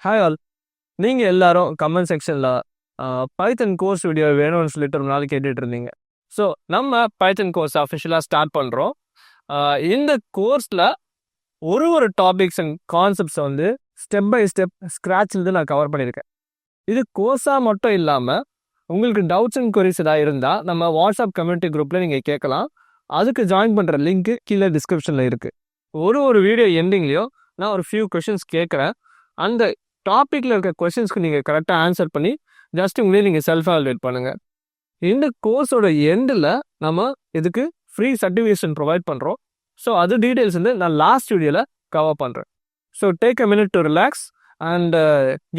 Hi all. நீங்கள் எல்லாரும் comment செக்ஷனில் பைத்தன் கோர்ஸ் வீடியோ வேணும்னு சொல்லிட்டு ஒரு நாள் கேட்டுட்டு இருந்தீங்க. ஸோ நம்ம பைத்தன் கோர்ஸ் அஃபிஷியலாக ஸ்டார்ட் பண்ணுறோம். இந்த கோர்ஸில் ஒரு டாபிக்ஸ் அண்ட் கான்செப்ட்ஸை வந்து ஸ்டெப் பை ஸ்டெப் ஸ்க்ராட்ச்லேருந்து நான் கவர் பண்ணியிருக்கேன். இது கோர்ஸாக மட்டும் இல்லாமல் உங்களுக்கு டவுட்ஸ் அண்ட் கொரிஸ் ஏதாவது இருந்தால் நம்ம வாட்ஸ்அப் கம்யூனிட்டி குரூப்பில் நீங்கள் கேட்கலாம். அதுக்கு ஜாயின் பண்ணுற லிங்க்கு கீழே டிஸ்கிரிப்ஷனில் இருக்குது. ஒரு வீடியோ எண்டிங்லேயும் நான் ஒரு ஃபியூ கொஷின்ஸ் கேட்குறேன். அந்த டாப்பிக்கில் இருக்க கொஷின்ஸ்க்கு நீங்கள் கரெக்டாக ஆன்சர் பண்ணி ஜஸ்ட் உங்களே நீங்கள் செல்ஃப் எவாலுவேட் பண்ணுங்கள். இந்த கோர்ஸோட எண்டில் நம்ம இதுக்கு ஃப்ரீ சர்டிஃபிகேஷன் ப்ரொவைட் பண்ணுறோம். ஸோ அது டீட்டெயில்ஸ் வந்து நான் லாஸ்ட் வீடியோவில் கவர் பண்ணுறேன். So take a minute to relax and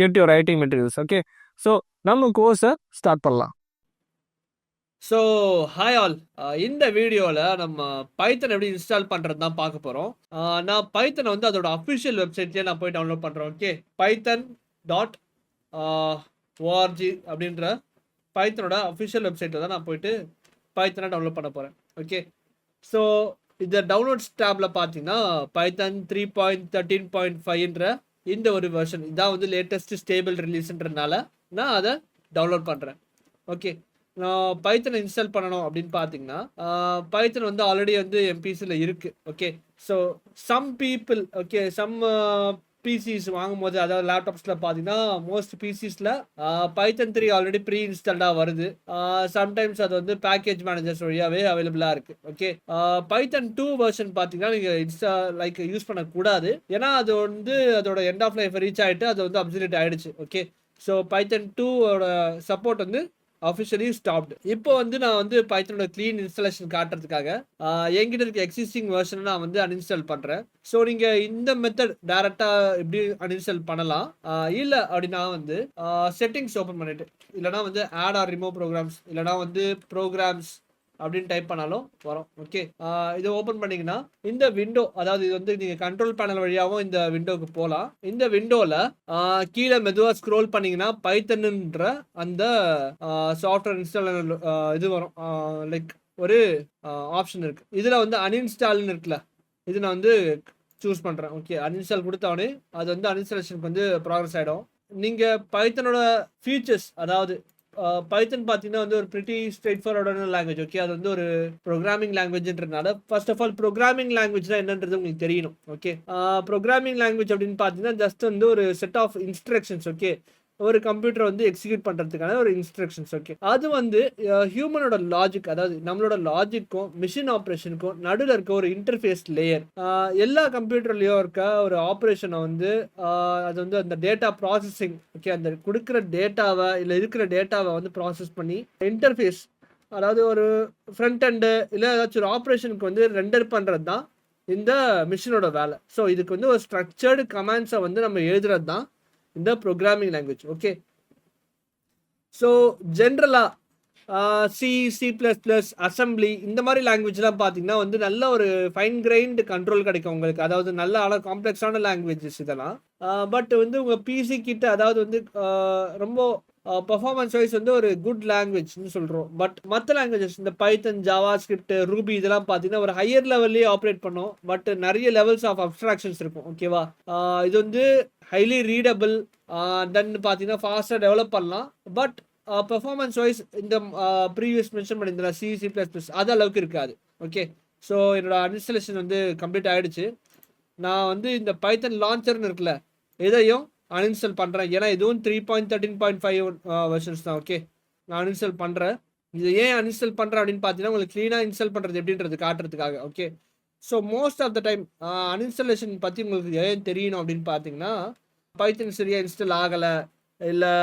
get your writing materials. Okay, so நம்ம கோர்ஸை ஸ்டார்ட் பண்ணலாம். ஸோ ஹாய் ஆல், இந்த வீடியோவில் நம்ம பைத்தன் எப்படி இன்ஸ்டால் பண்ணுறது தான் பார்க்க போகிறோம். நான் பைத்தனை வந்து அதோட அஃபிஷியல் வெப்சைட்லேயே நான் போய் டவுன்லோட் பண்ணுறேன். ஓகே, python.org அப்படின்ற பைத்தனோட அஃபிஷியல் வெப்சைட்டில் தான் நான் போயிட்டு பைத்தனை டவுன்லோட் பண்ண போகிறேன். ஓகே, ஸோ இந்த டவுன்லோட்ஸ் டேப்பில் பார்த்தீங்கன்னா பைத்தன் 3.13.5ன்ற இந்த ஒரு வெர்ஷன் இதான் வந்து லேட்டஸ்ட் ஸ்டேபிள் ரிலீஸ்ன்றதுனால நான் அதை டவுன்லோட் பண்ணுறேன். ஓகே, நான் பைத்தனை இன்ஸ்டால் பண்ணணும் அப்படின்னு பார்த்தீங்கன்னா பைத்தன் வந்து ஆல்ரெடி வந்து எம்பிசியில் இருக்குது. Okay, so some people some PCs வாங்கும்போது, அதாவது லேப்டாப்ஸில் பார்த்தீங்கன்னா மோஸ்ட் பிசிஸில் பைத்தன் 3 ஆல்ரெடி ப்ரீ இன்ஸ்டால்டாக வருது. சம்டைம்ஸ் அது வந்து பேக்கேஜ் மேனேஜர்ஸ் வழியாகவே அவைலபிளாக இருக்குது. ஓகே, பைத்தன் 2 வெர்ஷன் பார்த்தீங்கன்னா நீங்கள் யூஸ் பண்ணக்கூடாது. ஏன்னா அது வந்து அதோட எண்ட் ஆஃப் லைஃப் ரீச் ஆகிட்டு அது வந்து அப்சல்யூட் ஆகிடுச்சு. ஓகே, ஸோ பைத்தன் 2ஓட சப்போர்ட் வந்து அஃபிஷியலி ஸ்டாப்டு. இப்போ வந்து நான் வந்து பைத்தனோட க்ளீன் இன்ஸ்டாலேஷன் காட்டுறதுக்காக என்கிட்ட இருக்க எக்ஸிஸ்டிங் வெர்ஷனை நான் வந்து அன்இன்ஸ்டால் பண்ணுறேன். ஸோ நீங்கள் இந்த மெத்தட் டேரெக்டாக எப்படி அன்இன்ஸ்டால் பண்ணலாம், இல்லை அப்படின்னா வந்து செட்டிங்ஸ் ஓப்பன் பண்ணிட்டு, இல்லைனா வந்து ஆட் ஆர் ரிமூவ் ப்ரோக்ராம்ஸ், இல்லைனா வந்து ப்ரோக்ராம்ஸ் அப்படின்னு டைப் பண்ணாலும் வரும். ஓகே, இதை ஓப்பன் பண்ணிங்கன்னா இந்த விண்டோ, அதாவது இது வந்து நீங்கள் கண்ட்ரோல் பேனல் வழியாகவும் இந்த விண்டோவுக்கு போகலாம். இந்த விண்டோவில் கீழே மெதுவாக ஸ்க்ரோல் பண்ணிங்கன்னா பைத்தன்ன்ற அந்த சாஃப்ட்வேர் இன்ஸ்டால் இது வரும். லைக் ஒரு ஆப்ஷன் இருக்குது. இதில் வந்து அன்இன்ஸ்டால்னு இருக்குல்ல, இது நான் வந்து சூஸ் பண்ணுறேன். ஓகே, அன்இன்ஸ்டால் கொடுத்தவொடனே அது வந்து அன்இன்ஸ்டாலேஷனுக்கு வந்து ப்ராக்ரஸ் ஆகிடும். நீங்கள் பைத்தனோட ஃபீச்சர்ஸ், அதாவது பைத்தன் பார்த்தீங்கன்னா வந்து ஒரு ப்ரிட்டி ஸ்ட்ரெயிட் ஃபார்வர்டான லாங்குவேஜ். ஓகே, அது வந்து ஒரு ப்ரோக்ராமிங் லாங்குவேஜ்ன்றதுனால ஃபர்ஸ்ட் ஆஃப் ஆல் ப்ரோக்ராமிங் லாங்குவேஜ்னா என்னன்றது உங்களுக்கு தெரியணும். ஓகே, ப்ரோக்ராமிங் லாங்குவேஜ் அப்படின்னு பார்த்தீங்கன்னா ஜஸ்ட் வந்து ஒரு செட் ஆஃப் இன்ஸ்ட்ரக்ஷன்ஸ். ஓகே, ஒரு கம்ப்யூட்டரை வந்து எக்ஸிக்யூட் பண்ணுறதுக்கான ஒரு இன்ஸ்ட்ரக்ஷன்ஸ். ஓகே, அது வந்து ஹியூமனோட லாஜிக், அதாவது நம்மளோட லாஜிக்கும் மிஷின் ஆப்ரேஷனுக்கும் நடுவில் இருக்க ஒரு இன்டர்ஃபேஸ் லேயர். எல்லா கம்ப்யூட்டர்லேயும் இருக்க ஒரு ஆப்ரேஷனை வந்து அது வந்து அந்த டேட்டா ப்ராசஸிங், ஓகே, அந்த கொடுக்குற டேட்டாவை இல்லை இருக்கிற டேட்டாவை வந்து ப்ராசஸ் பண்ணி இன்டர்ஃபேஸ், அதாவது ஒரு ஃப்ரண்ட் எண்டு இல்லை ஏதாச்சும் ஒரு ஆப்ரேஷனுக்கு வந்து ரெண்டர் பண்ணுறது தான் இந்த மிஷினோட வேலை. ஸோ இதுக்கு வந்து ஒரு ஸ்ட்ரக்சர்டு கமாண்ட்ஸை வந்து நம்ம எழுதுறது தான் இந்த ப்ரோக்ராமிங் லாங்குவேஜ். ஓகே, ஸோ ஜென்ரலாக C++, அசம்பிளி இந்த மாதிரி லாங்குவேஜ்லாம் பார்த்தீங்கன்னா வந்து நல்ல ஒரு ஃபைன் கிரைண்ட் கண்ட்ரோல் கிடைக்கும் உங்களுக்கு. அதாவது நல்ல காம்ப்ளெக்ஸான லாங்குவேஜஸ் இதெல்லாம். பட் வந்து உங்கள் பிசி கிட்ட, அதாவது வந்து ரொம்ப பர்ஃபார்மன்ஸ் வைஸ் வந்து ஒரு குட் லாங்குவேஜ்னு சொல்கிறோம். பட் மற்ற லாங்குவேஜஸ் இந்த பைத்தன், ஜாவா ஸ்கிரிப்ட், ரூபி இதெல்லாம் பார்த்தீங்கன்னா ஒரு ஹையர் லெவல்லே ஆப்ரேட் பண்ணும். பட் நிறைய லெவல்ஸ் ஆஃப் அப்ஸ்ட்ராக்ஷன்ஸ் இருக்கும். ஓகேவா, இது வந்து ஹைலி ரீடபிள், தென் பார்த்தீங்கன்னா ஃபாஸ்ட்டாக டெவலப் பண்ணலாம். பட் பெர்ஃபார்மன்ஸ் வைஸ் இந்த ப்ரீவியஸ் மென்ஷன் பண்ணியிருந்தேன் C++, அது அளவுக்கு இருக்காது. ஓகே, ஸோ என்னோட அன்இன்ஸ்டாலேஷன் வந்து கம்ப்ளீட் ஆகிடுச்சு. நான் வந்து இந்த பைத்தன் லான்ச்சர்னு இருக்குல்ல, இதையும் அன்இன்ஸ்டால் பண்ணுறேன். ஏன்னா இதுவும் 3.13.5 வெர்ஷன்ஸ் தான். ஓகே, நான் அன்இன்ஸ்டால் பண்ணுறேன். இது ஏன் அன்இன்ஸ்டால் பண்ணுறேன் அப்படின்னு பார்த்தீங்கன்னா உங்களுக்கு க்ளீனாக இன்ஸ்டால் பண்ணுறது எப்படின்றது காட்டுறதுக்காக. Okay, so most of the time uninstallation பற்றி உங்களுக்கு ஏன் தெரியணும் அப்படின்னு பார்த்தீங்கன்னா, பைத்தன் சரியாக இன்ஸ்டால் ஆகலை, இல்லை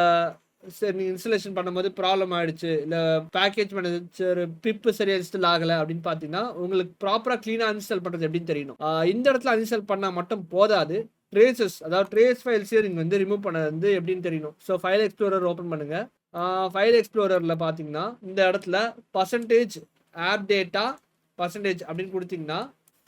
சரி நீங்கள் இன்ஸ்டாலேஷன் பண்ணும்போது ப்ராப்ளம் ஆகிடுச்சு, இல்லை பேக்கேஜ் மேனேஜர் பிப்பு சரியாக இன்ஸ்டால் ஆகலை அப்படின்னு பார்த்தீங்கன்னா உங்களுக்கு ப்ராப்பராக க்ளீனாக அன்இன்ஸ்டால் பண்ணுறது எப்படின்னு தெரியணும். இந்த இடத்துல அன்இன்ஸ்டால் பண்ணால் மட்டும் போதாது, ட்ரேசஸ், அதாவது ட்ரேஸ் ஃபைல்ஸையும் நீங்கள் வந்து ரிமூவ் பண்ணது வந்து எப்படின்னு தெரியணும். ஸோ ஃபைல் எக்ஸ்ப்ளோரர் ஓப்பன் பண்ணுங்கள். ஃபைல் எக்ஸ்ப்ளோரரில் பார்த்தீங்கன்னா இந்த இடத்துல %app data % அப்படின்னு கொடுத்தீங்கன்னா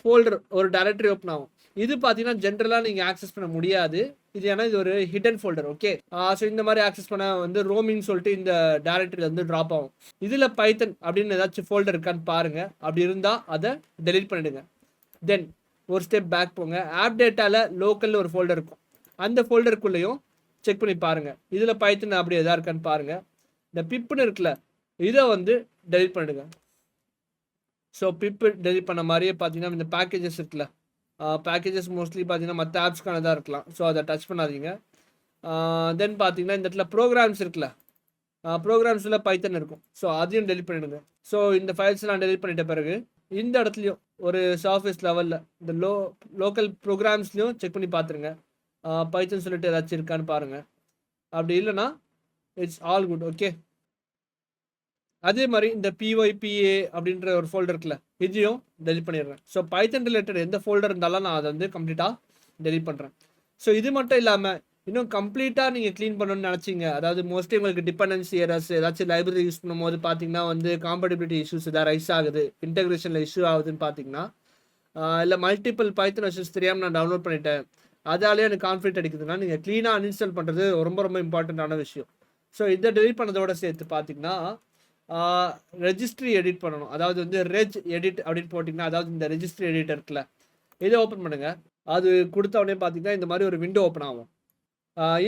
ஃபோல்டர் ஒரு டைரக்டரி ஓப்பன் ஆகும். இது பார்த்தீங்கன்னா ஜென்ரலாக நீங்கள் ஆக்சஸ் பண்ண முடியாது. இது ஏன்னா இது ஒரு ஹிடன் ஃபோல்டர். ஓகே, ஸோ இந்த மாதிரி ஆக்சஸ் பண்ண வந்து ரோமிங் சொல்லிட்டு இந்த டைரக்டரியில் வந்து ட்ராப் ஆகும். இதில் பைத்தன் அப்படின்னு ஏதாச்சும் ஃபோல்டர் இருக்கான்னு பாருங்கள். அப்படி இருந்தால் அதை டெலீட் பண்ணிவிடுங்க. தென் ஒரு ஸ்டெப் பேக் போங்க. ஆப் டேட்டாவில் லோக்கலில் ஒரு ஃபோல்டர் இருக்கும். அந்த ஃபோல்டருக்குள்ளேயும் செக் பண்ணி பாருங்கள். இதில் பைத்தன் அப்படி எதாக இருக்கான்னு பாருங்கள். இந்த பிப்புன்னு இருக்குல்ல, இதை வந்து டெலிட் பண்ணிடுங்க. ஸோ பிப்பு டெலிட் பண்ண மாதிரியே பார்த்தீங்கன்னா இந்த பேக்கேஜஸ் இருக்குல்ல, பேக்கேஜஸ் மோஸ்ட்லி பார்த்தீங்கன்னா மற்ற ஆப்ஸ்க்கானதாக இருக்கலாம். ஸோ அதை டச் பண்ணாதீங்க. தென் பார்த்தீங்கன்னா இந்த இடத்துல ப்ரோக்ராம்ஸ் இருக்குல்ல, ப்ரோக்ராம்ஸில் பைத்தன் இருக்கும். ஸோ அதையும் டெலிட் பண்ணிவிடுங்க. ஸோ இந்த ஃபைல்ஸ்லாம் டெலிட் பண்ணிட்ட பிறகு இந்த இடத்துலையும் ஒரு சர்ஃபேஸ் லெவலில் இந்த லோக்கல் ப்ரோக்ராம்ஸ்லையும் செக் பண்ணி பார்த்துருங்க. பைத்தன் சொல்லிட்டு ஏதாச்சும் இருக்கான்னு பாருங்கள். அப்படி இல்லைன்னா இட்ஸ் ஆல் குட். ஓகே, அதே மாதிரி இந்த PYPA அப்படின்ற ஒரு ஃபோல்டர் இருக்குல்ல, இதையும் டெலிட் பண்ணிடுறேன். ஸோ பைத்தன் ரிலேட்டட் எந்த ஃபோல்டர் இருந்தாலும் நான் அதை வந்து கம்ப்ளீட்டாக டெலிட் பண்ணுறேன். ஸோ இது மட்டும் இல்லாமல் இன்னும் கம்ப்ளீட்டாக நீங்கள் க்ளீன் பண்ணணும்னு நினச்சிங்க, அதாவது மோஸ்ட்லி உங்களுக்கு டிபெண்டன்சி எரர்ஸ் ஏதாச்சும் லைப்ரரி யூஸ் பண்ணும்போது பார்த்தீங்கன்னா வந்து காம்படிபிலிட்டி இஷ்யூஸ் எதாவது ரைஸ் ஆகுது, இன்டெகிரேஷனில் இஷ்யூ ஆகுதுன்னு பார்த்தீங்கன்னா, இல்லை மல்டிபிள் பைத்தன் வெர்ஷன்ஸ் தெரியாமல் நான் டவுன்லோட் பண்ணிட்டேன், அதாலே எனக்கு கான்ஃப்ளிக்ட் அடிக்குதுன்னா நீங்கள் க்ளீனாக அன்இன்ஸ்டால் பண்ணுறது ரொம்ப ரொம்ப இம்பார்ட்டண்ட்டான விஷயம். ஸோ இதை டெலிட் பண்ணதோட சேர்த்து பார்த்தீங்கன்னா ரெஜிஸ்ட்ரி எடிட் பண்ணணும். அதாவது வந்து ரெஜ் எடிட் அப்படின்னு போட்டிங்கன்னா, அதாவது இந்த ரெஜிஸ்ட்ரி எடிட்டர் இருக்குல்ல, இதை ஓப்பன் பண்ணுங்கள். அது கொடுத்த உடனே பார்த்தீங்கன்னா இந்த மாதிரி ஒரு விண்டோ ஓப்பன் ஆகும்.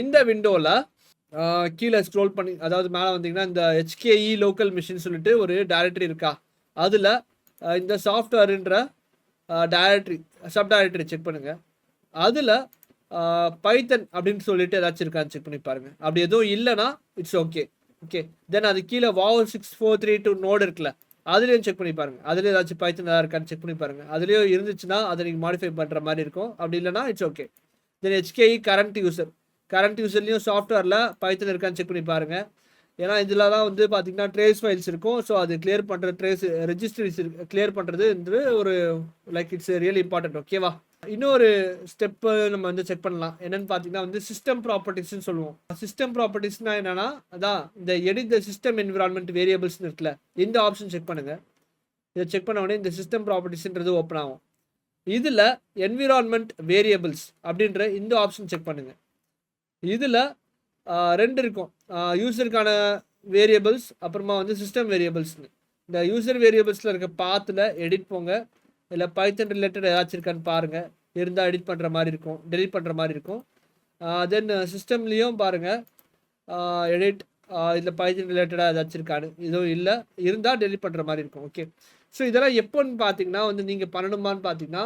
இந்த விண்டோவில் கீழே ஸ்க்ரோல் பண்ணி, அதாவது மேலே வந்தீங்கன்னா இந்த HKE லோக்கல் மிஷின் சொல்லிட்டு ஒரு டைரக்டரி இருக்கா, அதில் இந்த சாஃப்ட்வேர்ன்ற டைரக்டரி சப் டைரக்டரி செக் பண்ணுங்கள். அதில் பைத்தன் அப்படின்னு சொல்லிட்டு ஏதாச்சும் இருக்கான்னு செக் பண்ணி பாருங்கள். அப்படி எதுவும் இல்லைன்னா இட்ஸ் ஓகே. ஓகே, தென் அது கீழே wow6432 நோடு இருக்குல்ல, அதுலேயும் செக் பண்ணி பாருங்கள். அதுலேயும் ஏதாச்சும் பைத்தன் ஏதாவது இருக்கான்னு செக் பண்ணி பாருங்கள். அதுலேயும் இருந்துச்சுன்னா அதை நீங்கள் மாடிஃபை பண்ணுற மாதிரி இருக்கும். அப்படி இல்லைனா it's okay. Then HKE current யூசர்லேயும் சாஃப்ட்வேரில் பைத்தன் இருக்கான்னு செக் பண்ணி பாருங்கள். ஏன்னா இதில் தான் வந்து பார்த்தீங்கன்னா ட்ரேஸ் ஃபைல்ஸ் இருக்கும். ஸோ அது கிளியர் பண்ணுற ரெஜிஸ்ட்ரிஸ் கிளியர் பண்ணுறது ஒரு லைக் இட்ஸ் ரியலி இம்பார்ட்டன்ட். ஓகேவா, இன்னொரு ஸ்டெப்பு நம்ம வந்து செக் பண்ணலாம். என்னன்னு பார்த்தீங்கன்னா வந்து சிஸ்டம் ப்ராப்பர்ட்டிஸ்ன்னு சொல்லுவோம். சிஸ்டம் ப்ராப்பர்ட்டிஸ்னா என்னன்னா, அதான் இந்த எடிட் த சிஸ்டம் என்விரான்மெண்ட் வேரியபிள்ஸ்னு இருக்குல்ல, இந்த ஆப்ஷன் செக் பண்ணுங்கள். இதை செக் பண்ண உடனே இந்த சிஸ்டம் ப்ராப்பர்ட்டிஸ்ன்றது ஓப்பன் ஆகும். இதில் என்விரான்மெண்ட் வேரியபிள்ஸ் அப்படின்ற இந்த ஆப்ஷன் செக் பண்ணுங்கள். இதில் ரெண்டு இருக்கும், யூசருக்கான வேரியபிள்ஸ், அப்புறமா வந்து சிஸ்டம் வேரியபிள்ஸ்னு. இந்த யூசர் வேரியபிள்ஸில் இருக்க பாத்தில் எடிட் போங்க, இல்லை பைத்தன் ரிலேட்டட் ஏதாச்சும் இருக்கான்னு பாருங்கள். இருந்தால் எடிட் பண்ணுற மாதிரி இருக்கும், டெலிட் பண்ணுற மாதிரி இருக்கும். தென் சிஸ்டம்லேயும் பாருங்கள் எடிட், இதில் பைத்தன் ரிலேட்டடாக ஏதாச்சும் இருக்கான்னு, இதுவும் இல்லை, இருந்தால் டெலிட் பண்ணுற மாதிரி இருக்கும். ஓகே, ஸோ இதெல்லாம் எப்போன்னு பார்த்தீங்கன்னா வந்து நீங்கள் பண்ணணுமான்னு பார்த்தீங்கன்னா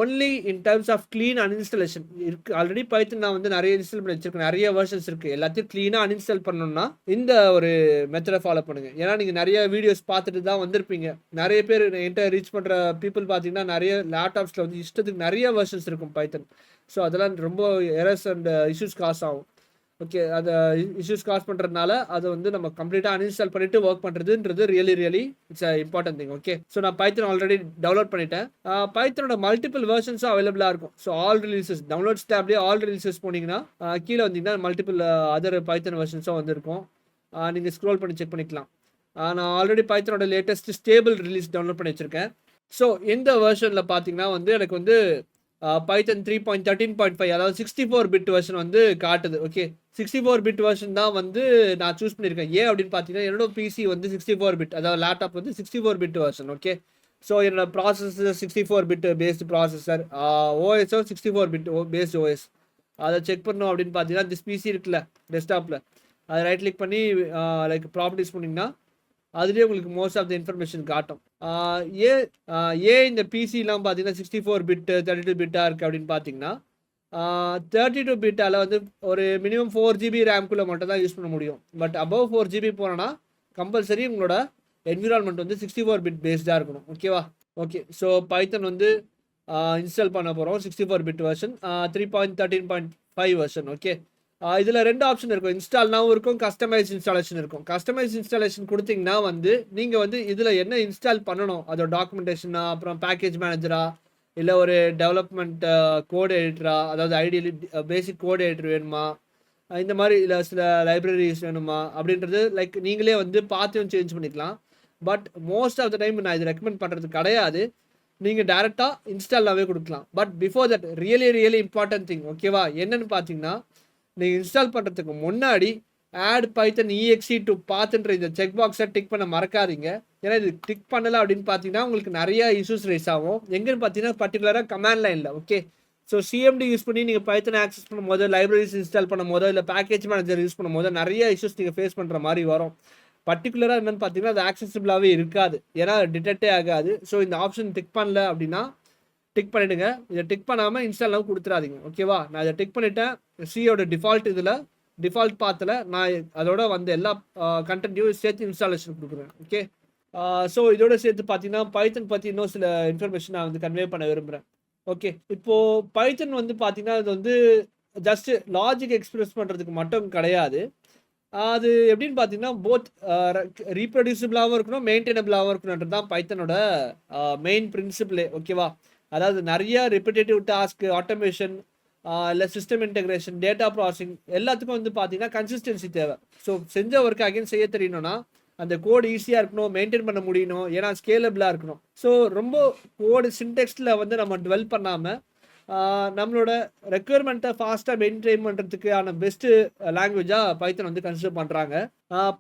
only in terms of clean uninstallation இருக்குது. ஆல்ரெடி பைத்தன் நான் வந்து நிறைய இன்ஸ்டால் பண்ணி வச்சிருக்கேன், நிறைய வெர்ஷன்ஸ் இருக்குது. எல்லாத்தையும் க்ளீனாக அன்இன்ஸ்டால் பண்ணணும்னா இந்த ஒரு மெத்தடை ஃபாலோ பண்ணுங்கள். ஏன்னா நீங்கள் நிறைய வீடியோஸ் பார்த்துட்டு தான் வந்திருப்பீங்க. நிறைய பேர் என்கிட்ட ரீச் பண்ணுற பீப்புள் பார்த்தீங்கன்னா நிறைய லேப்டாப்ஸில் வந்து இஷ்டத்துக்கு நிறைய வெர்ஷன்ஸ் இருக்கும் பைத்தன். ஸோ அதெல்லாம் ரொம்ப எரர்ஸ் அண்ட் இஷ்யூஸ் காஸ் ஆகும். ஓகே, அந்த இஷ்யூஸ் காஸ் பண்ணுறதுனால அதை வந்து நம்ம கம்ப்ளீட்டாக அன்இன்ஸ்டால் பண்ணிவிட்டு ஒர்க் பண்ணுறதுன்றது really it's a important thing. Okay, so நான் பைத்தன் ஆல்ரெடி டவுன்லோட் பண்ணிட்டேன். பைத்தனோட மல்டிபிள் வெர்ஷன்ஸும் அவைலபிளாக இருக்கும். ஸோ ஆல் ரிலீசஸ் டவுன்லோட்ஸ் டேப்லேயே ஆல் ரிலீசஸ் போனீங்கன்னா கீழே வந்தீங்கன்னா மல்டிபிள் அதர் பைத்தன் வெர்ஷன்ஸும் வந்துருக்கும். நீங்கள் ஸ்க்ரோல் பண்ணி செக் பண்ணிக்கலாம். நான் ஆல்ரெடி பைத்தனோட லேட்டஸ்ட் ஸ்டேபிள் ரிலீஸ் டவுன்லோட் பண்ணி வச்சுருக்கேன். ஸோ இந்த வெர்ஷனில் பார்த்தீங்கன்னா வந்து எனக்கு வந்து பைத்தன் 3.13.5 அதாவது 64 பிட் வெர்ஷன் வந்து காட்டுது. ஓகே, 64 பிட் வெர்ஷன் தான் வந்து நான் சூஸ் பண்ணியிருக்கேன். ஏன் அப்படின்னு பார்த்தீங்கன்னா என்னோட பிசி வந்து 64 பிட், அதாவது லேப்டாப் வந்து 64 பிட் வெர்ஷன். ஓகே, ஸோ என்னோட ப்ராசஸர் 64 பிட் பேஸ்டு ப்ராசஸர், ஓஎஸோ 64 பிட் பேஸ்டு ஓஎஸ். அதை செக் பண்ணோம் அப்படின்னு பார்த்தீங்கன்னா திஸ் பிசி இருக்குல்ல டெஸ்க்டாப்பில், அதை ரைட் கிளிக் பண்ணி லைக் ப்ராப்பர்ட்டிஸ் பண்ணிங்கன்னா அதுலேயே உங்களுக்கு மோஸ்ட் ஆஃப் த இன்ஃபர்மேஷன் காட்டும். ஏன் இந்த பிசிலாம் பார்த்தீங்கன்னா 64 பிட் 32 பிட்டாக இருக்குது அப்படின்னு பார்த்தீங்கன்னா 32 பிட்டால் வந்து ஒரு மினிமம் 4 GB ரேம்குள்ளே மட்டும் தான் யூஸ் பண்ண முடியும். பட் அபவ் 4 GB போனோன்னா கம்பல்சரி உங்களோட என்விரான்மெண்ட் வந்து 64 பிட் பேஸ்டாக இருக்கணும். ஓகேவா, ஓகே, ஸோ பைத்தன் வந்து இன்ஸ்டால் பண்ண போகிறோம் 64 பிட் வெர்ஷன் 3.13.5 வெர்ஷன். ஓகே, இதில் ரெண்டு ஆப்ஷன் இருக்கும், இன்ஸ்டால்னாவும் இருக்கும், கஸ்டமைஸ் இன்ஸ்டாலேஷன் இருக்கும். கஸ்டமைஸ் இன்ஸ்டாலேஷன் கொடுத்தீங்கன்னா வந்து நீங்கள் வந்து இதில் என்ன இன்ஸ்டால் பண்ணணும், அதோட டாக்குமெண்டேஷனா, அப்புறம் பேக்கேஜ் மேனேஜரா, இல்லை ஒரு டெவலப்மெண்ட் கோட் எடிட்டரா, அதாவது ஐடியலி பேசிக் கோட் எடிட்டர் வேணுமா, இந்த மாதிரி இல்லை சில லைப்ரரிஸ் வேணுமா அப்படின்றது லைக் நீங்களே வந்து பார்த்தும் சேஞ்ச் பண்ணிக்கலாம். But most of the time நான் இது ரெக்கமெண்ட் பண்ணுறது கிடையாது. நீங்கள் டேரெக்டாக இன்ஸ்டால்லாகவே கொடுக்கலாம். But before that really important thing ஓகேவா, என்னென்னு பார்த்தீங்கன்னா நீங்கள் இன்ஸ்டால் பண்ணுறதுக்கு முன்னாடி ஆட் பைத்தன் EXE to பாத்ன்ற இந்த செக் பாக்ஸை டிக் பண்ண மறக்காதீங்க. ஏன்னா இது டிக் பண்ணலை அப்படின்னு பார்த்தீங்கன்னா உங்களுக்கு நிறைய இஷ்யூஸ் ரைஸ் ஆகும். எங்கன்னு பார்த்தீங்கன்னா பர்டிகுலராக கமாண்ட் லைனில். ஓகே, ஸோ சிஎம்டி யூஸ் பண்ணி நீங்கள் பைத்தனை ஆக்சஸ் பண்ணும் போது, லைப்ரரிஸ் இன்ஸ்டால் பண்ணும் போதோ, இல்லை பேக்கேஜ் மேனேஜர் யூஸ் பண்ணும் போது நிறைய இஷ்யூஸ் நீங்கள் ஃபேஸ் பண்ணுற மாதிரி வரும். பர்டிகுலராக என்னென்னு பார்த்தீங்கன்னா அது ஆக்சசிபிளாகவே இருக்காது, ஏன்னா டிடெக்டே ஆகாது. ஸோ இந்த ஆப்ஷன் டிக் பண்ணல அப்படின்னா டிக் பண்ணிவிடுங்க. இதை டிக் பண்ணாமல் இன்ஸ்டால்லாம் கொடுத்துடாதீங்க. ஓகேவா, நான் இதை டிக் பண்ணிவிட்டேன். சியோட டிஃபால்ட் பாத்தில் நான் அதோட வந்து எல்லா கண்டென்ட்டையும் சேர்த்து இன்ஸ்டாலேஷன் கொடுக்குறேன். ஓகே, ஸோ இதோட சேர்த்து பார்த்தீங்கன்னா பைத்தன் பற்றி இன்னும் சில இன்ஃபர்மேஷன் நான் வந்து கன்வே பண்ண விரும்புகிறேன். ஓகே, இப்போது பைத்தன் வந்து பார்த்தீங்கன்னா அது வந்து ஜஸ்ட் லாஜிக் எக்ஸ்பிரஸ் பண்ணுறதுக்கு மட்டும் கிடையாது. அது எப்படின்னு பார்த்தீங்கன்னா போத் ரீப்ரொடியூசிபிளாகவும் இருக்கணும், மெயின்டைனபிளாகவும் இருக்கணுன்றது தான் பைத்தனோட மெயின் பிரின்சிபிளே. ஓகேவா, அதாவது நிறைய ரிப்பிட்டேட்டிவ் டாஸ்க், ஆட்டோமேஷன், இல்லை சிஸ்டம் இன்டெகிரேஷன், டேட்டா ப்ராசஸிங் எல்லாத்துக்கும் வந்து பார்த்தீங்கன்னா கன்சிஸ்டன்சி தேவை. ஸோ செஞ்ச ஒர்க் அகைன் செய்ய தெரியணும்னா அந்த கோடு ஈஸியாக இருக்கணும், மெயின்டைன் பண்ண முடியணும், ஏன்னா ஸ்கேலபிளாக இருக்கணும். ஸோ ரொம்ப கோடு சின்டெக்ஸ்டில் வந்து நம்ம டுவெல் பண்ணாமல் நம்மளோட ரெக்குயர்மெண்ட்டை ஃபாஸ்ட்டாக மெயின்டைன் பண்ணுறதுக்கான பெஸ்ட்டு லாங்குவேஜாக பைத்தன் வந்து கன்சிடர் பண்ணுறாங்க.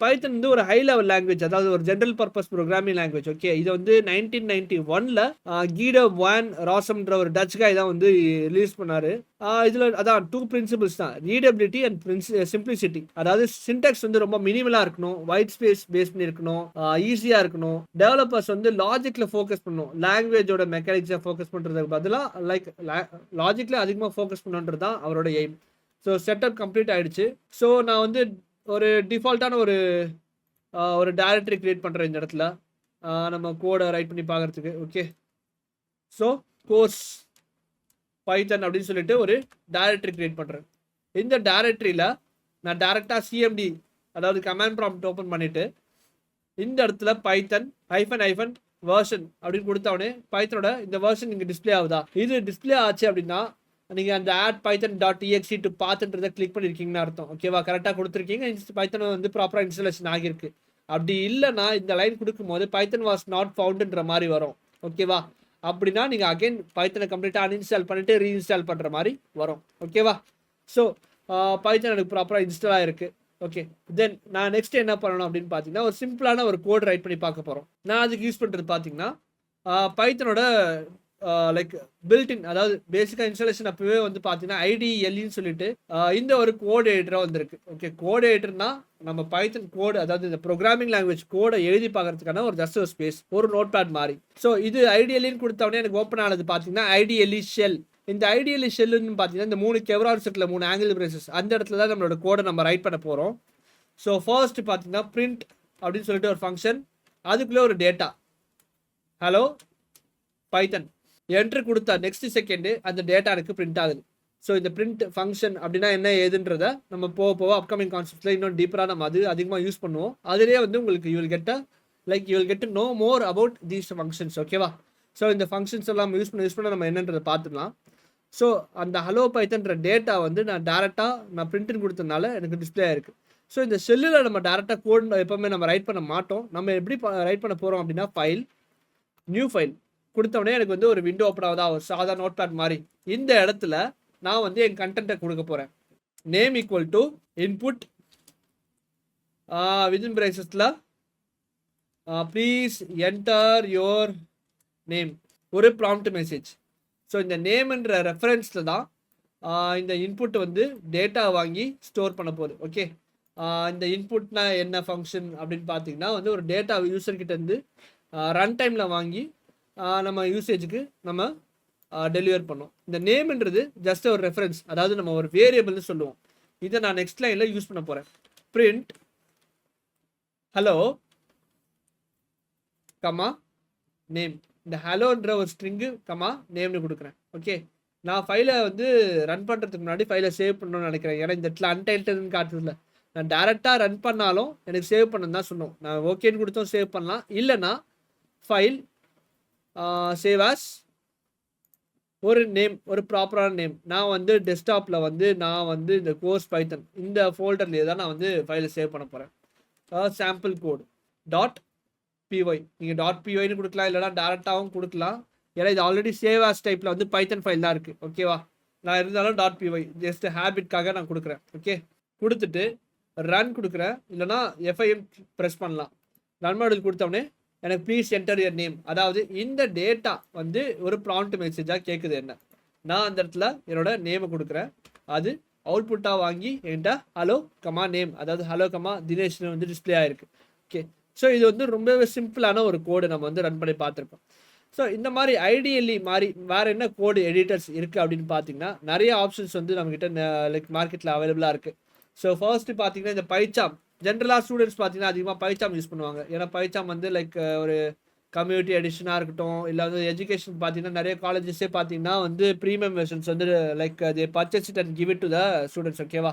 பைத்தன் வந்து ஒரு ஹை லெவல் லாங்குவேஜ், அதாவது ஒரு general purpose programming language. Okay, இது வந்து 1991 கீடோ வான் ராசம்ன்ற ஒரு டச் காய் தான் வந்து ரிலீஸ் பண்ணாரு. இதில் அதான் 2 பிரின்சிபிள்ஸ் தான், ரீடபிலிட்டி அண்ட் சிம்பிளிசிட்டி. அதாவது சின்டெக்ஸ் வந்து ரொம்ப மினிமலாக இருக்கணும், ஒயிட் ஸ்பேஸ் பேஸ் பண்ணி இருக்கணும், ஈஸியாக இருக்கணும். டெவலப்பர்ஸ் வந்து லாஜிக்கில் ஃபோக்கஸ் பண்ணணும், லாங்குவேஜோட மெக்கானிக்ஸை ஃபோக்கஸ் பண்ணுறதுக்கு பதிலாக லாஜிக்கில் அதிகமாக ஃபோக்கஸ் பண்ணுன்றது தான் அவரோட எய்ம். ஸோ செட்டப் கம்ப்ளீட் ஆகிடுச்சு. ஸோ நான் வந்து ஒரு டிஃபால்ட்டான ஒரு டைரக்டரி கிரியேட் பண்ணுறேன் இந்த இடத்துல, நம்ம கோடை ரைட் பண்ணி பார்க்குறதுக்கு. ஓகே, ஸோ கோர்ஸ் பைத்தன் அப்படின்னு சொல்லிட்டு ஒரு டைரக்டரி கிரியேட் பண்ணுறேன். இந்த டைரக்டரியில் நான் டேரெக்டாக சிஎம்டி, அதாவது கமாண்ட் ப்ராம்ப்ட் ஓப்பன் பண்ணிவிட்டு இந்த இடத்துல பைத்தன் --, வெர்ஷன் அப்படின்னு கொடுத்தவொடனே பைத்தனோட இந்த வெர்ஷன் இங்கே டிஸ்பிளே ஆகுதா? இது டிஸ்பிளே ஆச்சு அப்படின்னா நீங்கள் அந்த add-python.exe to pathன்றதை கிளிக் பண்ணியிருக்கீங்கன்னு அர்த்தம். ஓகேவா, கரெக்டாக கொடுத்துருக்கீங்க, பைத்தன் வந்து ப்ராப்பராக இன்ஸ்டாலேஷன் ஆகியிருக்கு. அப்படி இல்லைனா இந்த லைன் கொடுக்கும்போது பைத்தன் வாஸ் நாட் ஃபவுண்டுன்ற மாதிரி வரும். ஓகேவா, அப்படின்னா நீங்கள் அகைன் பைத்தனை கம்ப்ளீட்டாக அன்இன்ஸ்டால் பண்ணிவிட்டு ரீஇன்ஸ்டால் பண்ணுற மாதிரி வரும். ஓகேவா, ஸோ பைத்தன் எனக்கு ப்ராப்பராக இன்ஸ்டால் ஆகிருக்கு. ஓகே, தென் நான் நெக்ஸ்ட் என்ன பண்ணணும் அப்படின்னு பார்த்தீங்கன்னா ஒரு சிம்பிளான ஒரு கோட் ரைட் பண்ணி பார்க்க போகிறோம். நான் அதுக்கு யூஸ் பண்ணுறது பார்த்தீங்கன்னா பைத்தனோட லைக் பில்டின், அதாவது பேசிக்காக இன்ஸ்டாலேஷன் அப்பவே வந்து பார்த்தீங்கன்னா IDLEன்னு சொல்லிட்டு இந்த ஒரு கோட் எடிட்டராக வந்திருக்கு. ஓகே, கோட் எடிட்டர்னா நம்ம பைத்தன் கோடு, அதாவது இந்த ப்ரோக்ராமிங் லாங்குவேஜ் கோடை எழுதி பார்க்கறதுக்கான ஒரு ஜஸ்ட் ஒரு ஸ்பேஸ், ஒரு நோட் பேட் மாதிரி. ஸோ இது IDLEன்னு கொடுத்தவொடனே எனக்கு ஓப்பன் ஆனது பார்த்தீங்கன்னா IDLE ஷெல். இந்த IDLE ஷெல்லுன்னு பார்த்தீங்கன்னா இந்த 3 கெவ்ரான் செட்டில் 3 ஆங்கிள் பிரேசஸ், அந்த இடத்துல தான் நம்மளோட கோடை நம்ம ரைட் பண்ண போகிறோம். ஸோ ஃபர்ஸ்ட் பார்த்தீங்கன்னா பிரிண்ட் அப்படின்னு சொல்லிட்டு ஒரு ஃபங்க்ஷன், அதுக்குள்ளே ஒரு டேட்டா ஹலோ பைத்தன் என்ட்ரு கொடுத்தா நெக்ஸ்ட் செகண்டு அந்த டேட்டா எனக்கு பிரிண்ட் ஆகுது. ஸோ இந்த பிரிண்ட் ஃபங்க்ஷன் அப்படின்னா என்ன ஏதுன்றத நம்ம போக அப்கமிங் கான்செப்ட்ஸில் இன்னும் டீப்பராக நம்ம அது அதிகமாக யூஸ் பண்ணுவோம். அதிலே வந்து உங்களுக்கு you will get to know more about these functions. ஓகேவா, ஸோ இந்த ஃபங்க்ஷன்ஸ் எல்லாம் யூஸ் பண்ண நம்ம என்னன்றதை பார்த்துக்கலாம். ஸோ அந்த ஹலோ பைத்தன்ற டேட்டா வந்து நான் டேரெக்டாக பிரிண்ட்னு கொடுத்ததுனால எனக்கு டிஸ்பிளே ஆயிருக்கு. ஸோ இந்த செல்லில் நம்ம டேரெக்டாக கோட் எப்போவுமே நம்ம ரைட் பண்ண மாட்டோம். நம்ம எப்படி ரைட் பண்ண போகிறோம் அப்படின்னா ஃபைல், நியூ ஃபைல் கொடுத்தவொடனே எனக்கு வந்து ஒரு விண்டோ ஓப்பன் ஆகுதா, ஒரு சாதா நோட் பேட் மாதிரி. இந்த இடத்துல நான் வந்து என் கண்டென்ட்டை கொடுக்க போகிறேன். Name equal to input within பிரேசஸில் ப்ளீஸ் என்டர் யோர் நேம், ஒரு ப்ராம்ப்ட் மெசேஜ். ஸோ இந்த நேம்ன்ற ரெஃபரன்ஸில் தான் இந்த இன்புட் வந்து டேட்டா வாங்கி ஸ்டோர் பண்ண போகுது. ஓகே, இந்த இன்புட்னா என்ன ஃபங்க்ஷன் அப்படின்னு பார்த்தீங்கன்னா வந்து ஒரு டேட்டா யூசர்கிட்ட இருந்து ரன் டைமில் வாங்கி நம்ம யூசேஜுக்கு நம்ம டெலிவர் பண்ணோம். இந்த நேம்ன்றது ஜஸ்ட் ஒரு ரெஃபரன்ஸ், அதாவது நம்ம ஒரு வேரியபிள்னு சொல்லுவோம். இதை நான் நெக்ஸ்ட் லைனில் யூஸ் பண்ண போகிறேன். பிரிண்ட் ஹலோ கமா நேம், இந்த ஹலோன்ற ஒரு ஸ்ட்ரிங்கு கமா நேம்னு கொடுக்குறேன். ஓகே, நான் ஃபைலை வந்து ரன் பண்ணுறதுக்கு முன்னாடி ஃபைலை சேவ் பண்ணணும்னு நினைக்கிறேன். ஏன்னா இந்த இடத்துல அன்டைட்டில்னு காட்டுறதுல நான் டேரெக்டாக ரன் பண்ணாலும் எனக்கு சேவ் பண்ணணும் தான் சொன்னோம். நான் ஓகேன்னு கொடுத்தோம் சேவ் பண்ணலாம், இல்லைனா ஃபைல் சேவ் ஆஸ் ஒரு நேம், ஒரு ப்ராப்பரான நேம். நான் வந்து டெஸ்க்டாப்பில் வந்து நான் வந்து இந்த கோர்ஸ் பைத்தன் இந்த ஃபோல்டர்லேயே தான் நான் வந்து ஃபைலை சேவ் பண்ண போகிறேன். சாம்பிள் கோட் .py, நீங்கள் .pyன்னு கொடுக்கலாம், இல்லைனா டேரெக்டாகவும் கொடுக்கலாம். ஏன்னா இது ஆல்ரெடி சேவ் ஆஸ் டைப்பில் வந்து பைத்தன் ஃபைல் தான் இருக்குது. ஓகேவா, நான் இருந்தாலும் .py ஜஸ்ட் ஹேபிட்காக நான் கொடுக்குறேன். ஓகே, கொடுத்துட்டு ரன் கொடுக்குறேன், இல்லைனா FIM ப்ரெஸ் பண்ணலாம். ரன் மாடல் கொடுத்தோடனே எனக்கு ப்ளீஸ் என்டர் யர் நேம், அதாவது இந்த டேட்டா வந்து ஒரு ப்ராம்ப்ட் மெசேஜாக கேட்குது என்ன. நான் அந்த இடத்துல என்னோட நேமை கொடுக்குறேன். அது அவுட்புட்டாக வாங்கி என்கிட்ட ஹலோ கமா நேம், அதாவது ஹலோ கமா தினேஷ்னு வந்து டிஸ்பிளே ஆயிருக்கு. ஓகே, ஸோ இது வந்து ரொம்பவே சிம்பிளான ஒரு கோடு நம்ம வந்து ரன் பண்ணி பார்த்துருக்கோம். ஸோ இந்த மாதிரி ஐடியலி மாதிரி வேறு என்ன கோடு எடிட்டர்ஸ் இருக்குது அப்படின்னு பார்த்தீங்கன்னா, நிறைய ஆப்ஷன்ஸ் வந்து நம்மக்கிட்ட லைக் மார்க்கெட்டில் அவைலபிளாக இருக்குது. ஸோ ஃபர்ஸ்ட்டு பார்த்தீங்கன்னா இந்த பைச்சாம், ஜென்ரலாக ஸ்டூடெண்ட்ஸ் பார்த்தீங்கன்னா அதிகமாக பைச்சாம் யூஸ் பண்ணுவாங்க. ஏன்னா பைச்சாம் வந்து லைக் ஒரு கம்யூனிட்டி எடிஷனாக இருக்கட்டும், இல்லை வந்து எஜுகேஷன் பார்த்தீங்கன்னா நிறைய காலேஜஸே பார்த்தீங்கன்னா வந்து ப்ரீமியம் வெர்ஷன்ஸ் வந்து like they purchase it and give it to the students. ஓகேவா,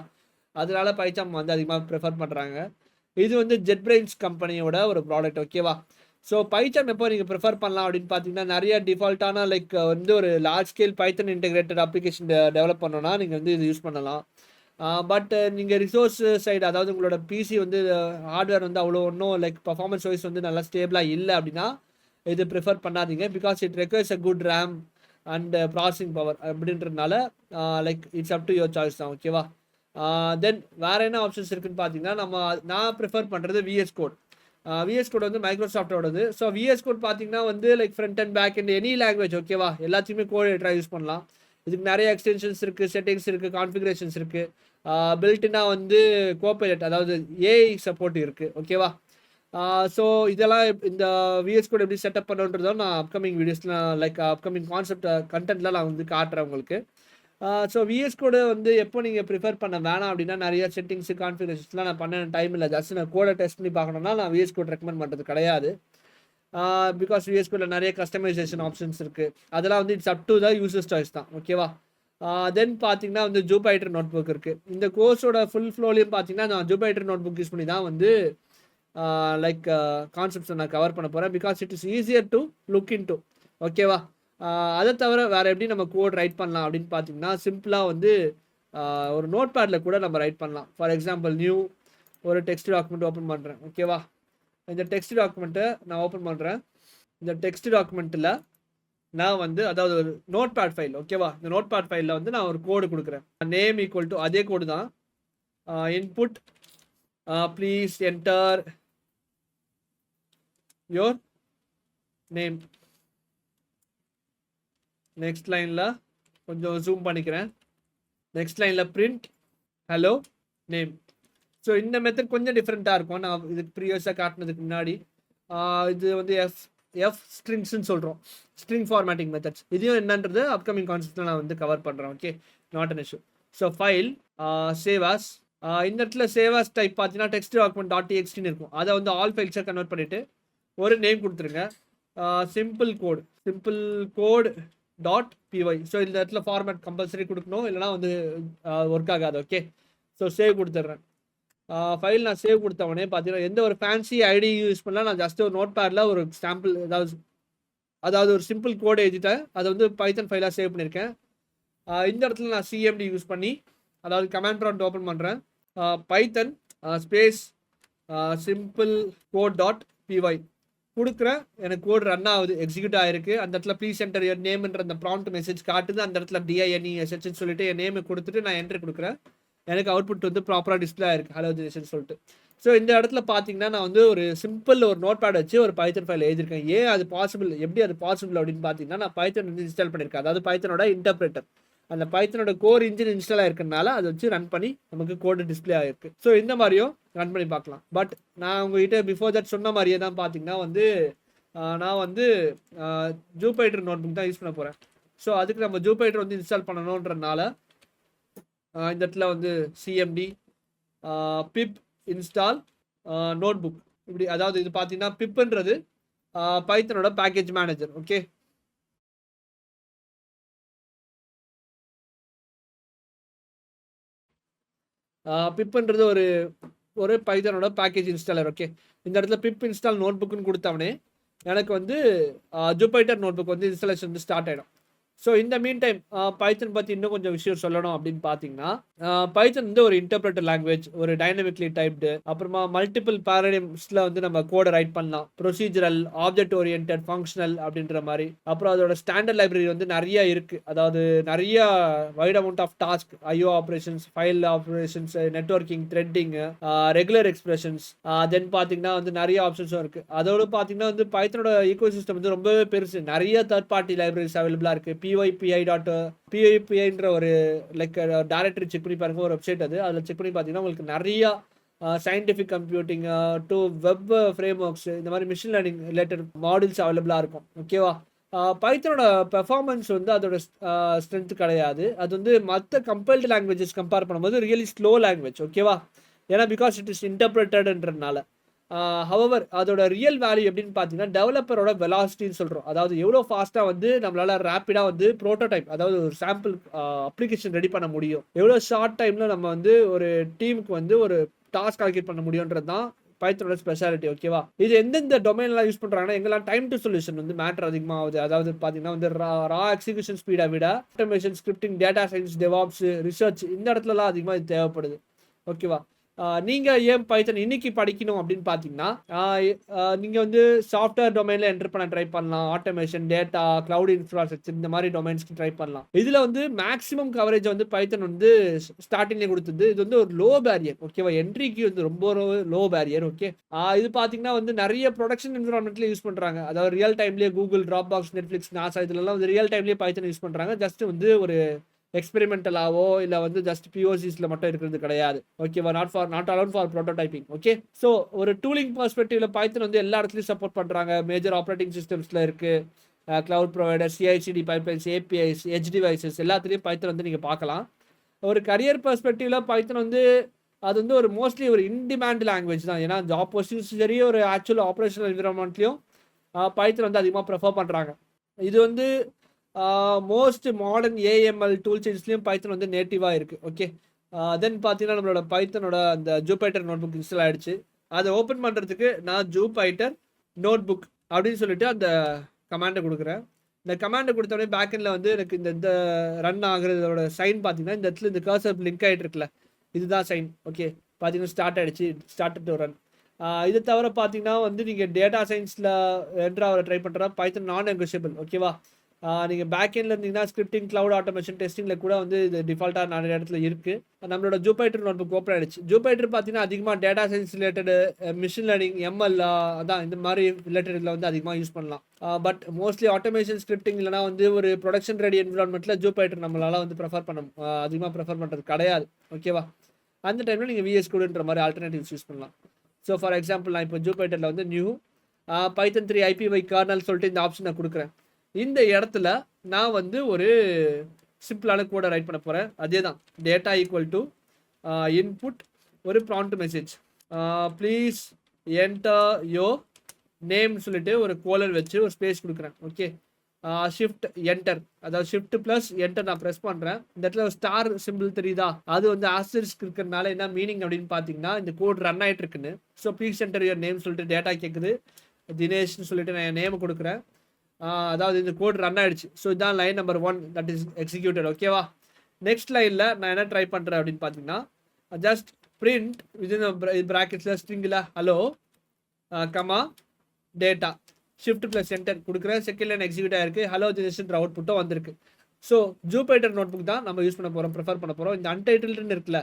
அதனால பைச்சாம் வந்து அதிகமாக ப்ரிஃபர் பண்ணுறாங்க. இது வந்து ஜெட் பிரெயின்ஸ் கம்பெனியோட ஒரு ப்ராடக்ட். ஓகேவா, ஸோ பைச்சாம் எப்போ நீங்கள் ப்ரிஃபர் பண்ணலாம் அப்படின்னு பார்த்தீங்கன்னா, நிறைய டிஃபால்ட்டான லைக் வந்து ஒரு லார்ஜ் ஸ்கேல் பைத்தன் இன்டெகிரேட்டட் அப்ளிகேஷன் டெவலப் பண்ணோன்னா நீங்கள் வந்து இது யூஸ் பண்ணலாம். பட் நீங்கள் ரிசோர்ஸ் சைடு, அதாவது உங்களோட பிசி வந்து ஹார்ட்வேர் வந்து அவ்வளோ ஒன்றும் லைக் பர்ஃபார்மன்ஸ் வைஸ் வந்து நல்லா ஸ்டேபிளாக இல்லை அப்படின்னா இது ப்ரிஃபர் பண்ணாதீங்க. Because it requires a good RAM and processing power அப்படின்றதுனால like it's up to your choice தான். ஓகேவா, தென் வேறு என்ன ஆப்ஷன்ஸ் இருக்குன்னு பார்த்தீங்கன்னா, நான் ப்ரிஃபர் பண்ணுறது விஎஸ் கோட். விஎஸ் கோட் வந்து மைக்ரோசாஃப்டோடது. ஸோ விஎஸ் கோட் பார்த்தீங்கன்னா வந்து like front and back and any language. ஓகேவா, எல்லாத்தையுமே கோட் எடிட்டராக யூஸ் பண்ணலாம். இதுக்கு நிறைய எக்ஸ்டென்ஷன்ஸ் இருக்குது, செட்டிங்ஸ் இருக்குது, கான்ஃபிகரேஷன்ஸ் இருக்குது. பில்ட்னா வந்து கோபைலட், அதாவது ஏஐ சப்போர்ட் இருக்குது. ஓகேவா, ஸோ இதெல்லாம் இந்த விஎஸ் கோட் எப்படி செட்டப் பண்ணுன்றதோ நான் அப்கமிங் வீடியோஸில் லைக் அப்கமிங் கான்செப்ட் கண்டென்ட்லாம் நான் வந்து காட்டுறேன் உங்களுக்கு. ஸோ விஎஸ் கோடு வந்து எப்போ நீங்கள் ப்ரிஃபர் பண்ண வேணாம் அப்படின்னா, நிறைய செட்டிங்ஸு கான்ஃபிகரேஷன்ஸ்லாம் நான் பண்ண டைம் இல்லை. ஜஸ்ட் நான் கோடை டெஸ்ட் பண்ணி பார்க்கணுன்னா நான் விஎஸ் கோட் ரெக்கமெண்ட் பண்ணுறது கிடையாது. பிகாஸ் விஎஸ் கோடில் நிறைய கஸ்டமைசேஷன் ஆப்ஷன்ஸ் இருக்குது. அதெல்லாம் வந்து it's up to the users choice தான். ஓகேவா, தென் பார்த்தீங்கன்னா வந்து ஜூபைட்டர் நோட் புக் இருக்குது. இந்த கோர்ஸோட ஃபுல் ஃப்ளோலையும் பார்த்தீங்கன்னா நான் ஜூபைட்டர் நோட் புக் யூஸ் பண்ணி தான் வந்து லைக் கான்செப்ட்ஸை நான் கவர் பண்ண போகிறேன். Because it is easier to look in to. ஓகேவா, அதை தவிர வேறு எப்படி நம்ம கோட் ரைட் பண்ணலாம் அப்படின்னு பார்த்தீங்கன்னா, சிம்பிளாக வந்து ஒரு நோட் பேடில் கூட நம்ம ரைட் பண்ணலாம். ஃபார் எக்ஸாம்பிள் நியூ ஒரு டெக்ஸ்ட் டாக்குமெண்ட் ஓப்பன் பண்ணுறேன். ஓகேவா, இந்த டெக்ஸ்ட் டாக்குமெண்ட்டை நான் ஓப்பன் பண்ணுறேன். இந்த டெக்ஸ்ட் டாக்குமெண்ட்டில் நான் வந்து அதாவது ஒரு நோட் பேட் ஃபைல். ஓகேவா, இந்த நோட் பேட் ஃபைலில் வந்து நான் ஒரு கோடு கொடுக்குறேன். நேம் ஈக்குவல் டு அதே கோடு தான். Input please enter your name. Next லைனில் கொஞ்சம் ஜூம் பண்ணிக்கிறேன். நெக்ஸ்ட் லைனில் பிரிண்ட் ஹலோ நேம். ஸோ இந்த மெத்தட் கொஞ்சம் டிஃப்ரெண்ட்டாக இருக்கும். நான் இதுக்கு ப்ரீவியஸாக காட்டினதுக்கு முன்னாடி இது வந்து எஃப் ஸ்ட்ரிங்ஸ்ன்னு சொல்கிறோம், ஸ்ட்ரிங் ஃபார்மேட்டிங் மெத்தட்ஸ். இதையும் என்னன்றது அப்கமிங் கான்செப்ட்டில் நான் வந்து கவர் பண்ணுறேன். Okay, not an issue. So file Ceva's, இந்த இடத்துல சேவாஸ் டைப் பார்த்தீங்கன்னா டெக்ஸ்ட் டாக்குமெண்ட் டாட் டிஎக்ஸ்டின்னு இருக்கும். அதை வந்து ஆல் ஃபைல்ஸாக கன்வெர்ட் பண்ணிவிட்டு ஒரு நேம் கொடுத்துருங்க. Simple code dot P Y. So இந்த இடத்துல ஃபார்மேட் கம்பல்சரி கொடுக்கணும், இல்லைனா வந்து ஒர்க் ஆகாது. ஓகே, ஸோ சேவ் கொடுத்துட்றேன். ஃபைல் நான் சேவ் கொடுத்தவொடனே பார்த்தீங்கன்னா எந்த ஒரு ஃபேன்சி ஐடி யூஸ் பண்ணலாம். நான் ஜஸ்ட் ஒரு நோட் பேடில் ஒரு சாம்பிள் அதாவது ஒரு சிம்பிள் கோடு எழுதிட்டேன். அதை வந்து பைத்தன் ஃபைலாக சேவ் பண்ணியிருக்கேன். இந்த இடத்துல நான் சிஎம்டி யூஸ் பண்ணி, அதாவது கமாண்ட் ப்ராம்ப்ட் ஓப்பன் பண்ணுறேன். Python space simple code dot PY கொடுக்குறேன். எனக்கு கோட் ரன் ஆகுது, எக்ஸிக்யூட் ஆகிருக்கு. அந்த இடத்துல ப்ளீஸ் என்டர் யர் நேம்ன்ற அந்த ப்ராம்ப்ட் மெசேஜ் காட்டுது. அந்த இடத்துல டிஐஎன்இஎஸ்ஹெச்னு சொல்லிட்டு என் நேமை கொடுத்துட்டு நான் என்ட்ரி கொடுக்குறேன். எனக்கு அவுட்புட் வந்து ப்ராப்பராக டிஸ்பிளே ஆயிருக்கு, ஹலோ தினேஷ்னு சொல்லிட்டு. ஸோ இந்த இடத்துல பார்த்தீங்கன்னா நான் வந்து ஒரு சிம்பிள் ஒரு நோட் பேட் வச்சு ஒரு பைத்தன் ஃபைல் எழுதியிருக்கேன். ஏன் அது பாசிபிள், எப்படி அது பாசிபிள் அப்படின்னு பார்த்தீங்கன்னா, நான் பைத்தன் வந்து இன்ஸ்டால் பண்ணியிருக்கேன். அதாவது பைத்தனோட இன்டர்பிரேட்டர், அந்த பைத்தனோட கோர் இன்ஜின் இன்ஸ்டால் ஆயிருக்கனால அதை வச்சு ரன் பண்ணி நமக்கு கோடு டிஸ்பிளே ஆகிருக்கு. ஸோ இந்த மாதிரியும் ரன் பண்ணி பார்க்கலாம். பட் நான் உங்ககிட்ட பிஃபோர் தட் சொன்ன மாதிரியே தான் பார்த்தீங்கன்னா வந்து நான் வந்து ஜூபைட்டர் நோட் புக் தான் யூஸ் பண்ண போகிறேன். ஸோ அதுக்கு நம்ம ஜூபைட்டர் வந்து இன்ஸ்டால் பண்ணணுன்றனால இந்த இடத்துல வந்து சிஎம்டி பிப் இன்ஸ்டால் நோட் புக் இப்படி, அதாவது இது பார்த்தீங்கன்னா பிப்ன்றது பைத்தனோட பேக்கேஜ் மேனேஜர். ஓகே, பிப்ன்றது ஒரு பைத்தனோட பேக்கேஜ் இன்ஸ்டாலர். ஓகே, இந்த இடத்துல பிப் இன்ஸ்டால் நோட் புக்குன்னு கொடுத்தவனே எனக்கு வந்து ஜூபைட்டர் நோட் புக் வந்து இன்ஸ்டாலேஷன் வந்து ஸ்டார்ட் ஆகிடும். ஸோ இந்த மீன் டைம் பைத்தன் பற்றி இன்னும் கொஞ்சம் விஷயம் சொல்லணும் அப்படின்னு பார்த்தீங்கன்னா, பைத்தன் வந்து ஒரு இன்டர்பிரேட்டர் லாங்குவேஜ், ஒரு டைனமிக்லி டைப்டு, அப்புறமா மல்டிபிள் பேரடைம்ஸில் வந்து நம்ம கோடை ரைட் பண்ணலாம். ப்ரொசீஜரல், ஆப்ஜெக்ட் ஓரியன்ட், ஃபங்க்ஷனல் அப்படின்ற மாதிரி. அப்புறம் அதோட ஸ்டாண்டர்ட் லைப்ரரி வந்து நிறைய இருக்குது. அதாவது நிறைய wide amount of task, IO operations, file operations, networking, threading, regular expressions, then பார்த்தீங்கன்னா வந்து நிறைய ஆப்ஷன்ஸும் இருக்குது. அதோடு பார்த்தீங்கன்னா வந்து பைத்தனோட ஈகோ சிஸ்டம் வந்து ரொம்பவே பெருசு. நிறைய தேர்ட் பார்ட்டி லைப்ரரிஸ் அவைலபிளாக இருக்குது. pypi.pypiன்ற ஒரு லைக் டைரக்டரி செக் பண்ணி பாருங்க, ஒரு வெப்சைட் அது. அதில் செக் பண்ணி பார்த்தீங்கன்னா உங்களுக்கு நிறையா scientific computing to web frame works இந்த மாதிரி மிஷின் லேர்னிங் ரிலேட்டட் மாடியூல்ஸ் அவைலபிளாக இருக்கும். ஓகேவா? பைத்தனோட பெர்ஃபார்மன்ஸ் வந்து அதோட ஸ்ட்ரென்த் கிடையாது. அது வந்து மற்ற கம்பைல்டு லாங்குவேஜஸ் கம்பேர் பண்ணும்போது ரியலி ஸ்லோ லாங்குவேஜ். ஓகேவா? ஏன்னா பிகாஸ் இட் இஸ் இன்டர்பிரட்டட்ன்றதுனால. ஹவவர் அதோட ரியல் வேல்யூ எப்படின்னு பார்த்தீங்கன்னா டெவலப்பரோட வெலாசிட்டின்னு சொல்கிறோம். அதாவது எவ்வளோ ஃபாஸ்ட்டாக வந்து நம்மளால ரேப்பிடாக வந்து ப்ரோட்டோடைப், அதாவது ஒரு சாம்பிள் அப்ளிகேஷன் ரெடி பண்ண முடியும், எவ்வளோ ஷார்ட் டைமில் நம்ம வந்து ஒரு டீமுக்கு வந்து ஒரு டாஸ்க் அலோகேட் பண்ண முடியுன்றது தான் பைத்தனோட ஸ்பெஷாலிட்டி. ஓகேவா? இது எந்தெந்த டொமைன்லாம் யூஸ் பண்ணுறாங்கன்னா எங்கெல்லாம் டைம் டு சொல்யூஷன் வந்து மேட்டர் அதிகமாகுது. அதாவது பார்த்தீங்கன்னா வந்து ரா எக்ஸிகியூஷன் ஸ்பீடை விட automation, scripting, data science, DevOps, research இந்த இடத்துலலாம் அதிகமாக இது தேவைப்படுது. ஓகேவா? நீங்கள் ஏன் பைத்தன் இன்னைக்கு படிக்கணும் அப்படின்னு பார்த்தீங்கன்னா நீங்கள் வந்து சாஃப்ட்வேர் டொமைனில் என்டர் பண்ண ட்ரை பண்ணலாம். ஆட்டோமேஷன், டேட்டா, கிளவுட் இன்ஃப்ராஸ்ட்ரக்சர் இந்த மாதிரி டொமைன்ஸ்க்கு ட்ரை பண்ணலாம். இதில் வந்து மேக்ஸிமம் கவரேஜ் வந்து பைத்தன் வந்து ஸ்டார்டிங்லேயே கொடுத்தது. இது வந்து ஒரு லோ பேரியர். ஓகேவா? என்ட்ரிக்கு வந்து ரொம்ப லோ பேரியர். ஓகே, இது பார்த்தீங்கன்னா வந்து நிறைய ப்ரொடக்ஷன் என்விரான்மெண்ட்லேயே யூஸ் பண்ணுறாங்க. அதாவது ரியல் டைம்லேயே Google, drop box, Netflix, NASA இதுலலாம் வந்து ரியல் டைம்லேயே பைத்தன் யூஸ் பண்ணுறாங்க. ஜஸ்ட் வந்து ஒரு எக்ஸ்பெரிமெண்டலாவோ இல்லை வந்து ஜஸ்ட் பிஓசிஸில் மட்டும் இருக்கிறது கிடையாது. ஓகேவா? Not alone for prototyping. Okay, so ஒரு டூலிங் பர்ஸ்பெக்டிவ்ல பைத்தன் வந்து எல்லா இடத்துலையும் சப்போர்ட் பண்ணுறாங்க. மேஜர் ஆப்ரேட்டிங் சிஸ்டம்ஸில் இருக்குது, cloud provider, CICD pipelines, APIs, edge devices எல்லாத்துலேயும் பைத்தன் வந்து நீங்கள் பார்க்கலாம். ஒரு கரியர் பர்ஸ்பெக்டிவ்ல பைத்தன் வந்து அது வந்து ஒரு மோஸ்ட்லி ஒரு இன்டிமேண்ட் லாங்குவேஜ் தான். ஏன்னா ஜாப் பொசிஷன்ஸ் சரி, ஒரு ஆக்சுவல் ஆப்ரேஷனல் என்விரான்மெண்ட்லையும் பைத்தன் வந்து அதிகமாக ப்ரிஃபர் பண்ணுறாங்க. இது வந்து மோஸ்ட் மாடர்ன் ஏஎம்எல் டூல் செயின்ஸ்லையும் பைத்தன் வந்து நேட்டிவாக இருக்குது. ஓகே, தென் பார்த்தீங்கன்னா நம்மளோட பைத்தனோட அந்த ஜூபைட்டர் நோட் புக் இன்ஸ்டால் ஆகிடுச்சு. அதை ஓப்பன் பண்ணுறதுக்கு நான் ஜூபைட்டர் நோட் புக் அப்படின்னு சொல்லிட்டு அந்த கமாண்டை கொடுக்குறேன். இந்த கமாண்டை கொடுத்தோடனே பேக்கெண்டில் வந்து எனக்கு இந்த ரன் ஆகுறதோட சைன் பார்த்தீங்கன்னா இந்த இடத்துல இந்த கர்சர் லிங்க் ஆகிட்டு இருக்குல்ல, இதுதான் சைன். ஓகே, பார்த்தீங்கன்னா ஸ்டார்ட் ஆகிடுச்சு, ஸ்டார்ட் டு ரன். இது தவிர பார்த்தீங்கன்னா வந்து நீங்கள் டேட்டா சயின்ஸில் என்ட்ராக ட்ரை பண்ணுற பைத்தன் நான் நெகோஷியபிள். ஓகேவா? நீங்கள் பேக்கெண்டில் இருந்தீங்கன்னா ஸ்கிரிப்டிங், கிளவுட் ஆட்டோமேஷன், டெஸ்டிங்கில் கூட வந்து இது டிஃபால்ட்டாக நிறைய இடத்துல இருக்குது. நம்மளோட ஜூபைட்டர் நோட் புக் ஓப்பன் ஆகிடுச்சு. ஜூபைட்டர் பார்த்தீங்கன்னா அதிகமாக data science related, machine learning, ML அதான் இந்த மாதிரி ரிலேட்டடில் வந்து அதிகமாக யூஸ் பண்ணலாம். பட் மோஸ்ட்லி ஆட்டோமேஷன், ஸ்கிரிப்டிங் இல்லைனா வந்து ஒரு ப்ரொடக்ஷன் ரெடி என்விரான்மெண்ட்டில் ஜூபைட்டர் நம்மளால் வந்து அதிகமாக ப்ரிஃபர் பண்ணுறது கிடையாது. ஓகேவா? அந்த டைமில் நீங்கள் விஎஸ் கோடுன்ற மாதிரி ஆல்டர்னேட்டிவ்ஸ் யூஸ் பண்ணலாம். ஸோ ஃபார் எக்ஸாம்பிள் நான் இப்போ ஜூபைட்டரில் வந்து நியூ பைத்தன் 3 IPY கர்னல் சொல்லிட்டு இந்த ஆப்ஷனை கொடுக்குறேன். இந்த இடத்துல நான் வந்து ஒரு சிம்பிளான கோடை ரைட் பண்ண போகிறேன். அதே தான் டேட்டா ஈக்குவல் டு இன்புட் ஒரு ப்ராம்ப்ட் மெசேஜ், ப்ளீஸ் என்டர் யோ நேம்னு சொல்லிட்டு ஒரு கோலன் வச்சு ஒரு ஸ்பேஸ் கொடுக்குறேன். ஓகே, ஷிஃப்ட் என்டர், அதாவது ஷிஃப்ட் ப்ளஸ் என்டர் நான் ப்ரெஸ் பண்ணுறேன். இந்த இடத்துல ஒரு ஸ்டார் சிம்பிள் தெரியுதா? அது வந்து ஆஸ்டரிஸ்க் இருக்கிறதுனால என்ன மீனிங் அப்படின்னு பார்த்தீங்கன்னா இந்த கோட் ரன் ஆகிட்டு இருக்குன்னு. So please enter your name சொல்லிட்டு டேட்டா கேட்குது. தினேஷ்னு சொல்லிட்டு நான் என் நேம் கொடுக்குறேன். அதாவது இந்த கோட் ரன் ஆகிடுச்சு. ஸோ இதுதான் line number 1 that is executed. ஓகேவா? நெக்ஸ்ட் லைனில் நான் என்ன ட்ரை பண்ணுறேன் அப்படின்னு பார்த்தீங்கன்னா ஜஸ்ட் பிரிண்ட் விதின் ப்ராக்கெட்ஸில் ஸ்ட்ரிங்கில் hello comma data, shift plus enter கொடுக்குறேன். செகண்ட் லைன் எக்ஸிக்யூட் ஆகிருக்கு. ஹலோ தினேஷ்ன்ற அவுட்புட்டும் வந்திருக்கு. ஸோ ஜூபைட்டர் நோட் புக் தான் நம்ம யூஸ் பண்ண போகிறோம், ப்ரிஃபர் பண்ண போகிறோம். இந்த அன்டைட்டில்டுன்னு இருக்குல்ல,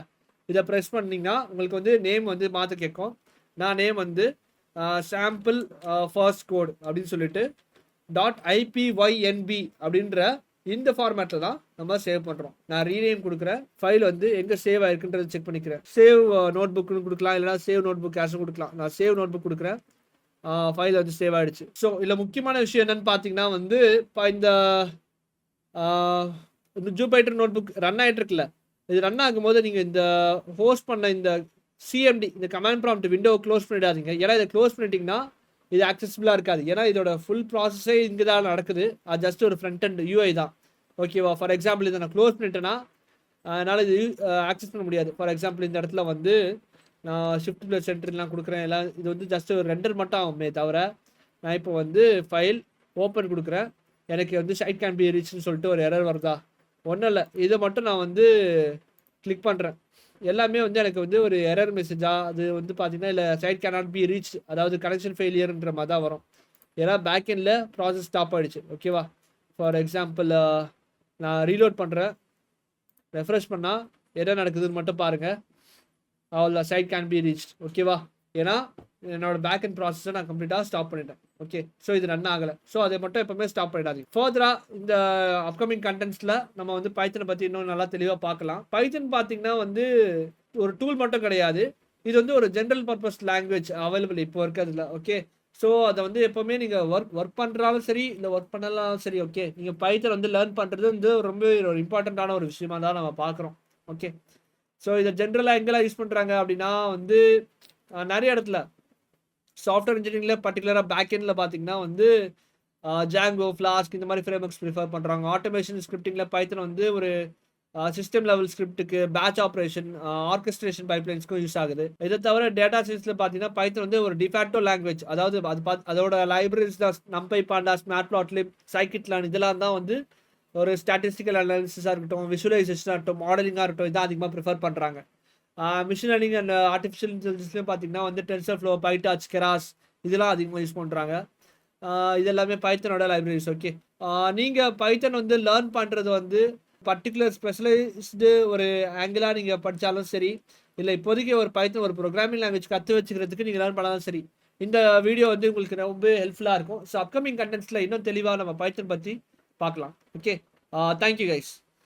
இதை ப்ரெஸ் பண்ணிங்கன்னா உங்களுக்கு வந்து நேம் வந்து மாற்ற கேட்கும். நான் நேம் வந்து சாம்பிள் ஃபர்ஸ்ட் கோட் அப்படின்னு சொல்லிட்டு .ipynb அப்படின்ற இந்த ஃபார்மேட்டில் தான் நம்ம சேவ் பண்ணுறோம். நான் ரீநேம் கொடுக்குறேன். ஃபைல் வந்து எங்கே சேவ் ஆயிருக்குன்றது செக் பண்ணிக்கிறேன். சேவ் நோட் புக்னு கொடுக்கலாம், இல்லைனா சேவ் நோட் புக் கேஷும் கொடுக்கலாம். நான் சேவ் நோட் புக் கொடுக்குறேன். ஃபைல் வந்து சேவ் ஆகிடுச்சு. ஸோ இதில் முக்கியமான விஷயம் என்னென்னு பார்த்தீங்கன்னா வந்து இப்போ இந்த ஜூபைட்டர் நோட் புக் ரன் ஆகிட்டு இருக்குல்ல, இது ரன் ஆகும்போது நீங்கள் இந்த ஹோஸ்ட் பண்ண இந்த சிஎம்டி இந்த கமாண்ட் ப்ராம்ப்ட் விண்டோவை க்ளோஸ் பண்ணிடாதீங்க. ஏன்னா இதை க்ளோஸ் பண்ணிட்டீங்கன்னா இது ஆக்சசிபிளாக இருக்காது. ஏன்னா இதோட ஃபுல் ப்ராசஸே இங்கே தான் நடக்குது. அது ஜஸ்ட் ஒரு ஃப்ரண்ட் அண்ட் யூஐ தான். ஓகேவா? ஃபார் எக்ஸாம்பிள் இதை நான் க்ளோஸ் பண்ணிட்டேன்னா அதனால் இது ஆக்சஸ் பண்ண முடியாது. ஃபார் எக்ஸாம்பிள் இந்த இடத்துல வந்து நான் ஷிஃப்ட் ப்ளஸ் என்ட்ரிலாம் கொடுக்குறேன். எல்லாம் இது வந்து ஜஸ்ட் ஒரு ரெண்டர் மட்டும் ஆகுமே தவிர நான் இப்போ வந்து ஃபைல் ஓப்பன் கொடுக்குறேன். எனக்கு வந்து சைட் கேன் பி ரீச்னு சொல்லிட்டு ஒரு எரர் வருதா? ஒன்றும் இல்லை, இதை மட்டும் நான் வந்து கிளிக் பண்ணுறேன். எல்லாமே வந்து எனக்கு வந்து ஒரு எரர் மெசேஜாக அது வந்து பார்த்தீங்கன்னா இல்லை சைட் கேனாட் பி ரீச், அதாவது கனெக்ஷன் ஃபெயிலியர்ன்ற மாதிரி தான் வரும். ஏன்னா பேக்கெண்டில் ப்ராசஸ் ஸ்டாப் ஆகிடுச்சு. ஓகேவா? ஃபார் எக்ஸாம்பிள் நான் ரீலோட் பண்ணுறேன். ரெஃப்ரெஷ் பண்ணால் என்ன நடக்குதுன்னு மட்டும் பாருங்கள். அவ்வளோ சைட் கேன் பி ரீச். ஓகேவா? ஏன்னா என்னோட பேக்கெண்ட் ப்ராசஸை நான் கம்ப்ளீட்டாக ஸ்டாப் பண்ணிட்டேன். ஓகே, ஸோ இது ரன் ஆகலை. ஸோ அதை மட்டும் எப்பவுமே ஸ்டாப் பண்ணிடாதீங்க. ஃபர்தராக இந்த அப்கமிங் கண்டென்ட்ஸில் நம்ம வந்து பைத்தனை பற்றி இன்னும் நல்லா தெளிவாக பார்க்கலாம். பைத்தன் பார்த்தீங்கன்னா வந்து ஒரு டூல் மட்டும் கிடையாது, இது வந்து ஒரு ஜென்ரல் பர்பஸ் லாங்குவேஜ் அவைலபிள் இப்போ இருக்கிறதுல. ஓகே, ஸோ அதை வந்து எப்போவுமே நீங்கள் ஒர்க் பண்ணுறாலும் சரி இல்லை ஒர்க் பண்ணலாம் சரி. ஓகே, நீங்கள் பைத்தன் வந்து லேர்ன் பண்ணுறது வந்து ரொம்ப ஒரு இம்பார்ட்டண்ட்டான ஒரு விஷயமா தான் நம்ம பார்க்குறோம். ஓகே, ஸோ இதை ஜென்ரலாக எங்கெல்லாம் யூஸ் பண்ணுறாங்க அப்படின்னா வந்து நிறைய இடத்துல சாஃப்ட்வேர் இன்ஜினியரிங்கில் பர்டிகுலராக பேக் எண்டில் பார்த்தீங்கன்னா வந்து ஜாங்கோ, ஃப்ளாஸ்க் இந்த மாதிரி ஃப்ரேம்வொர்க்ஸ் ப்ரிஃபர் பண்ணுறாங்க. ஆட்டோமேஷன் ஸ்கிரிப்டிங்கில் பைத்தன் வந்து ஒரு சிஸ்டம் லெவல் ஸ்கிரிப்ட்டுக்கு, பேட்ச் ஆப்ரேஷன், ஆர்கெஸ்ட்ரேஷன் பைப்லைன்ஸ்க்கும் யூஸ் ஆகுது. இதை தவிர டேட்டா சயின்ஸில் பார்த்தீங்கன்னா பைத்தன் வந்து ஒரு டிஃபேக்டோ லாங்குவேஜ், அதாவது அதோட லைப்ரரிஸ் தான் நம்பை, பாண்டாஸ், மேட்ப்ளாட்லிப், சைக்கிட்லான் இதெல்லாம் தான் வந்து ஒரு ஸ்டாட்டிஸ்டிக்கல் அனாலிசிஸாக இருக்கட்டும், விஷுவலைசேஷனாக இருக்கட்டும், மாடலிங்காக இருக்கட்டும், இதான் அதிகமாக ப்ரிஃபர் பண்ணுறாங்க. மிஷின் லேர்னிங் அண்ட் ஆர்டிஃபிஷியல் இன்டெலிஜென்ஸ்லேயும் பார்த்தீங்கன்னா வந்து டென்சர்ஃப்ளோ, பைடார்ச், கெராஸ் இதெல்லாம் அதிகமாக யூஸ் பண்ணுறாங்க. இது எல்லாமே பைத்தனோட லைப்ரரிஸ். ஓகே, நீங்கள் பைத்தன் வந்து லேர்ன் பண்ணுறது வந்து பர்டிகுலர் ஸ்பெஷலைஸ்டு ஒரு ஆங்கிளாக நீங்கள் படித்தாலும் சரி, இல்லை இப்போதைக்கு ஒரு பைத்தன் ஒரு ப்ரோக்ராமிங் லாங்குவேஜ் கற்று வச்சுக்கிறதுக்கு நீங்கள் லேர்ன் பண்ணாலும் சரி, இந்த வீடியோ வந்து உங்களுக்கு ரொம்ப ஹெல்ப்ஃபுல்லாக இருக்கும். ஸோ அப்கமிங் கண்டென்ட்ஸில் இன்னும் தெளிவாக நம்ம பைத்தன் பற்றி பார்க்கலாம். Okay, thank you guys.